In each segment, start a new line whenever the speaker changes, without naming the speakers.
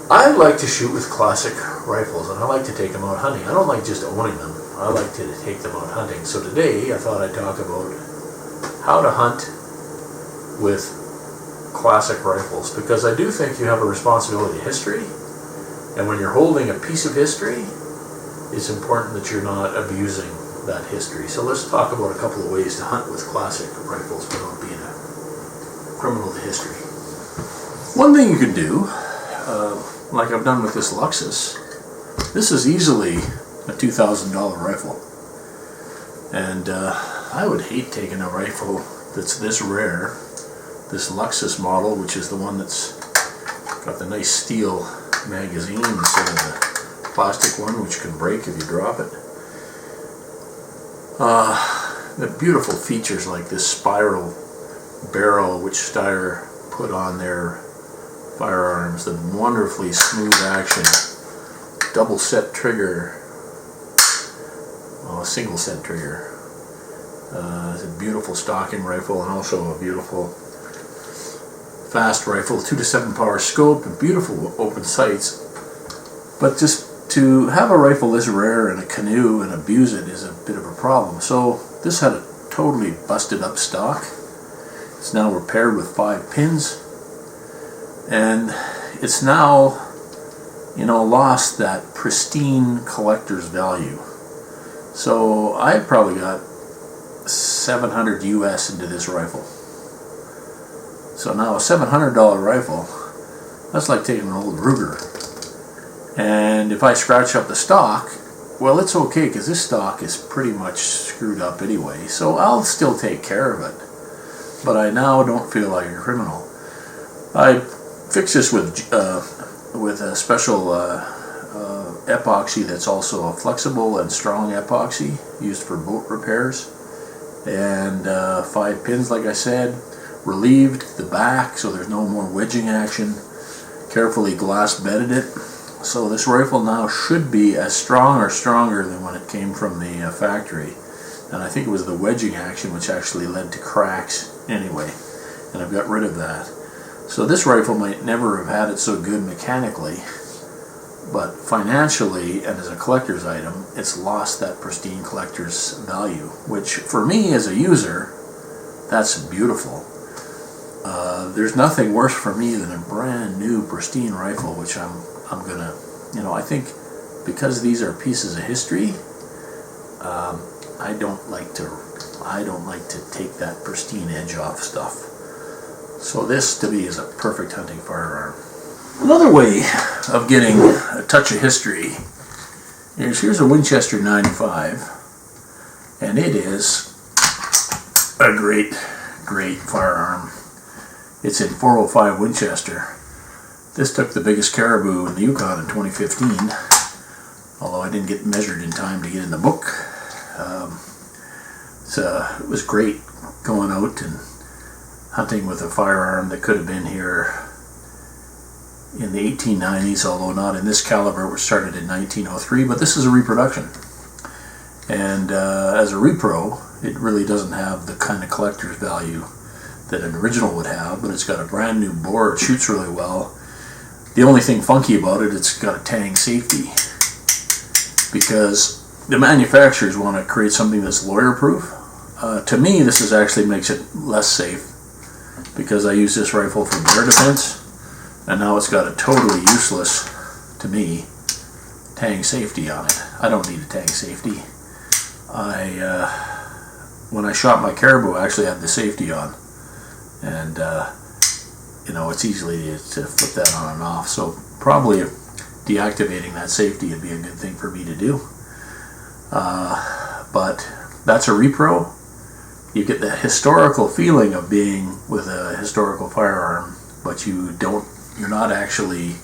I like to shoot with classic rifles, and I like to take them out hunting. I don't like just owning them. I like to take them out hunting. So today I thought I'd talk about how to hunt with classic rifles, because I do think you have a responsibility to history, and when you're holding a piece of history, it's important that you're not abusing that history. So let's talk about a couple of ways to hunt with classic rifles without being a criminal to history. One thing you could do, like I've done with this Luxus, this is easily a $2,000 rifle, and I would hate taking a rifle that's this rare, this Luxus model, which is the one that's got the nice steel magazine instead of the plastic one, which can break if you drop it. The beautiful features like this spiral barrel which Steyr put on their firearms, the wonderfully smooth action, double set trigger, single set trigger. It's a beautiful stocking rifle, and also a beautiful fast rifle, 2 to 7 power scope, and beautiful open sights. But just to have a rifle this rare in a canoe and abuse it is a bit of a problem. So this had a totally busted up stock. It's now repaired with 5 pins, and it's now, lost that pristine collector's value. So I probably got $700 US into this rifle. So now a $700 rifle, that's like taking an old Ruger. And if I scratch up the stock, well, it's okay, because this stock is pretty much screwed up anyway, so I'll still take care of it. But I now don't feel like a criminal. I fixed this with a special epoxy that's also a flexible and strong epoxy used for boat repairs, and 5 pins, like I said, relieved the back so there's no more wedging action, carefully glass bedded it. So this rifle now should be as strong or stronger than when it came from the factory, and I think it was the wedging action which actually led to cracks anyway, and I've got rid of that. So this rifle might never have had it so good mechanically, but financially and as a collector's item, it's lost that pristine collector's value, which for me as a user, that's beautiful. There's nothing worse for me than a brand new pristine rifle, which I'm gonna, I think because these are pieces of history, I don't like to take that pristine edge off stuff. So this to me is a perfect hunting firearm. Another way of getting a touch of history is, here's a Winchester 95, and it is a great firearm. It's in 405 Winchester. This took the biggest caribou in the Yukon in 2015, although I didn't get measured in time to get in the book. It was great going out and hunting with a firearm that could have been here in the 1890s, although not in this caliber, which started in 1903, but this is a reproduction. And as a repro, it really doesn't have the kind of collector's value that an original would have, but it's got a brand new bore, it shoots really well. The only thing funky about it, it's got a tang safety, because the manufacturers want to create something that's lawyer-proof. To me, this actually makes it less safe, because I use this rifle for bear defense, and now it's got a totally useless, to me, tang safety on it. I don't need a tang safety. When I shot my caribou, I actually had the safety on, and it's easy to flip that on and off, so probably deactivating that safety would be a good thing for me to do. But that's a repro. You get the historical feeling of being with a historical firearm, but you're not actually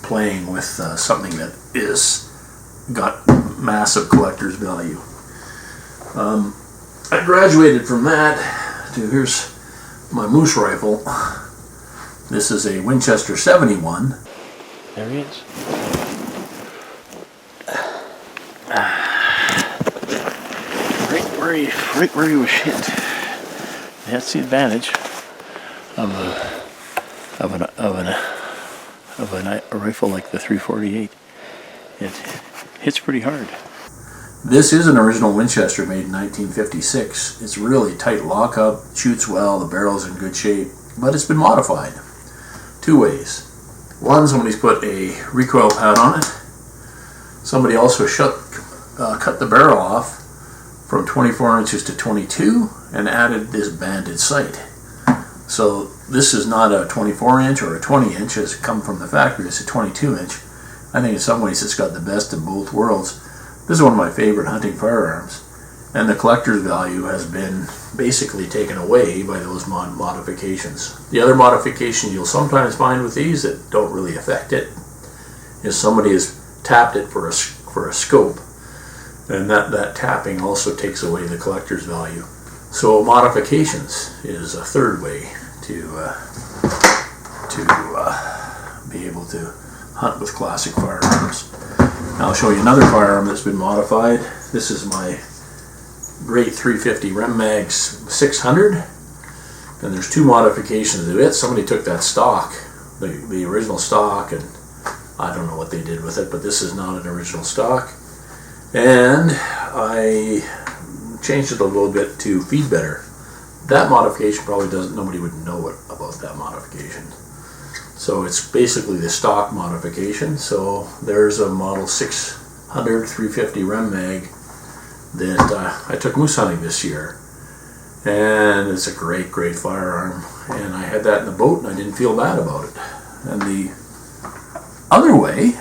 playing with something that is got massive collector's value. I graduated from that to, here's my moose rifle. This is a Winchester 71. There he is. Right where he was hit. That's the advantage of a rifle like the 348. It hits pretty hard. This is an original Winchester made in 1956. It's really tight lockup, shoots well, the barrel's in good shape, but it's been modified two ways. One, somebody's put a recoil pad on it. Somebody also cut the barrel off from 24 inches to 22 and added this banded sight. So this is not a 24 inch or a 20 inch as it come from the factory. It's a 22 inch. I think in some ways it's got the best of both worlds. This is one of my favorite hunting firearms, and the collector's value has been basically taken away by those modifications. The other modification you'll sometimes find with these that don't really affect it is somebody has tapped it for a scope, and that tapping also takes away the collector's value. So modifications is a third way to be able to hunt with classic firearms. Now I'll show you another firearm that's been modified. This is my great 350 Rem Mags 600, and there's two modifications to it. Somebody took that stock, the original stock, and I don't know what they did with it, but this is not an original stock. And I changed it a little bit to feed better. That modification probably nobody would know about that modification. So it's basically the stock modification. So there's a model 600 350 Rem Mag that I took moose hunting this year. And it's a great firearm. And I had that in the boat and I didn't feel bad about it. And the other way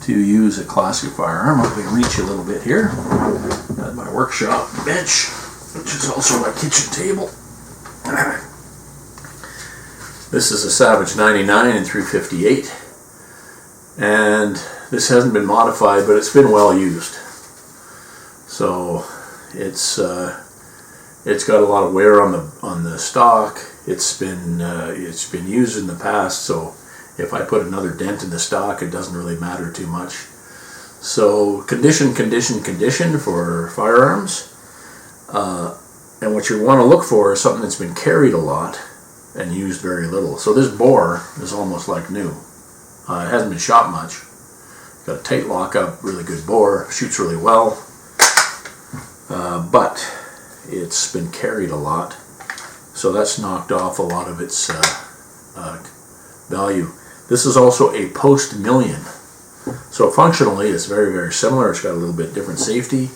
to use a classic firearm, I'm going to reach a little bit here at my workshop bench, which is also my kitchen table. This is a Savage 99 and 358, and this hasn't been modified, but it's been well used. So it's got a lot of wear on the stock. It's been used in the past, so if I put another dent in the stock, it doesn't really matter too much. So condition for firearms, and what you want to look for is something that's been carried a lot and used very little. So this bore is almost like new. It hasn't been shot much. Got a tight lockup, really good bore, shoots really well, but it's been carried a lot, so that's knocked off a lot of its value. This is also a post-million, so functionally it's very similar. It's got a little bit different safety,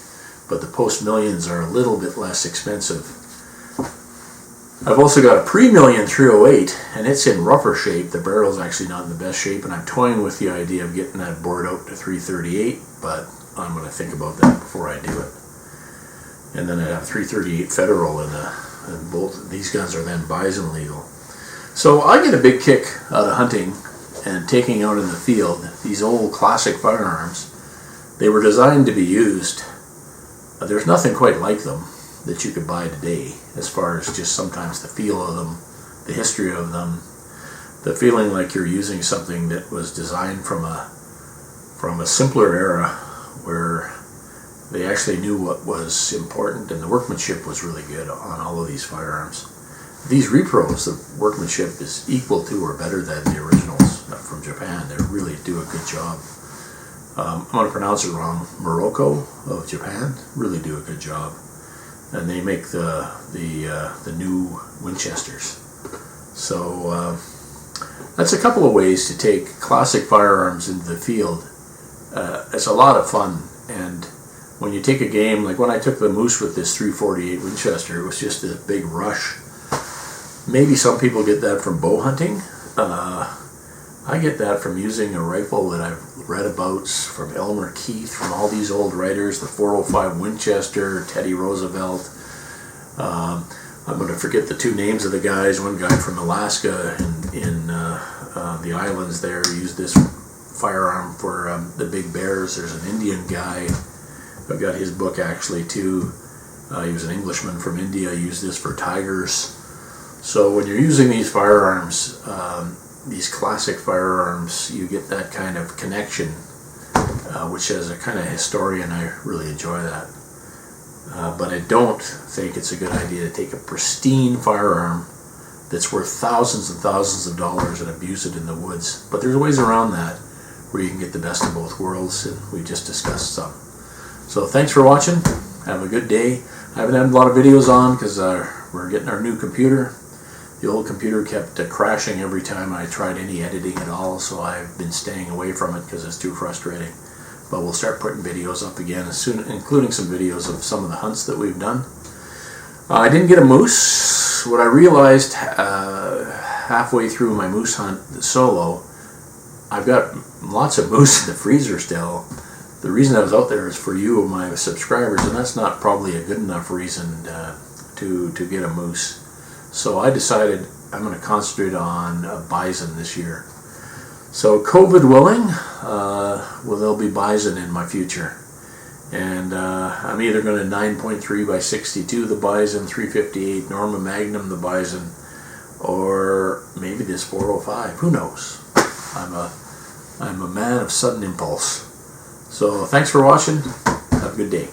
but the post-millions are a little bit less expensive. I've also got a pre-million 308, and it's in rougher shape. The barrel's actually not in the best shape, and I'm toying with the idea of getting that bored out to 338, but I'm going to think about that before I do it. And then I have 338 Federal, and both these guns are then bison legal. So I get a big kick out of hunting and taking out in the field these old classic firearms. They were designed to be used. There's nothing quite like them that you could buy today, as far as just sometimes the feel of them, the history of them, the feeling like you're using something that was designed from a simpler era where they actually knew what was important, and the workmanship was really good on all of these firearms. These repros, the workmanship is equal to or better than the originals from Japan. They really do a good job. I'm going to pronounce it wrong. Morocco of Japan really do a good job, and they make the new Winchesters. So that's a couple of ways to take classic firearms into the field. It's a lot of fun, and when you take a game, like when I took the moose with this 348 Winchester, it was just a big rush. Maybe some people get that from bow hunting. I get that from using a rifle that I've read about from Elmer Keith, from all these old writers, the 405 Winchester, Teddy Roosevelt. I'm going to forget the two names of the guys. One guy from Alaska in the islands there used this firearm for the big bears. There's an Indian guy. I've got his book actually too. He was an Englishman from India. Used this for tigers. So when you're using these firearms, these classic firearms, you get that kind of connection, which as a kind of historian, I really enjoy that. But I don't think it's a good idea to take a pristine firearm that's worth thousands and thousands of dollars and abuse it in the woods. But there's ways around that where you can get the best of both worlds, and we just discussed some. So thanks for watching. Have a good day. I haven't had a lot of videos on because we're getting our new computer. The old computer kept crashing every time I tried any editing at all, so I've been staying away from it because it's too frustrating. But we'll start putting videos up again as soon, including some videos of some of the hunts that we've done. I didn't get a moose. What I realized halfway through my moose hunt solo, I've got lots of moose in the freezer still. The reason I was out there is for you, my subscribers, and that's not probably a good enough reason to get a moose. So I decided I'm going to concentrate on bison this year. So COVID willing, there'll be bison in my future. And I'm either going to 9.3 by 62 the bison, 358 Norma Magnum the bison, or maybe this 405. Who knows? I'm a man of sudden impulse. So thanks for watching. Have a good day.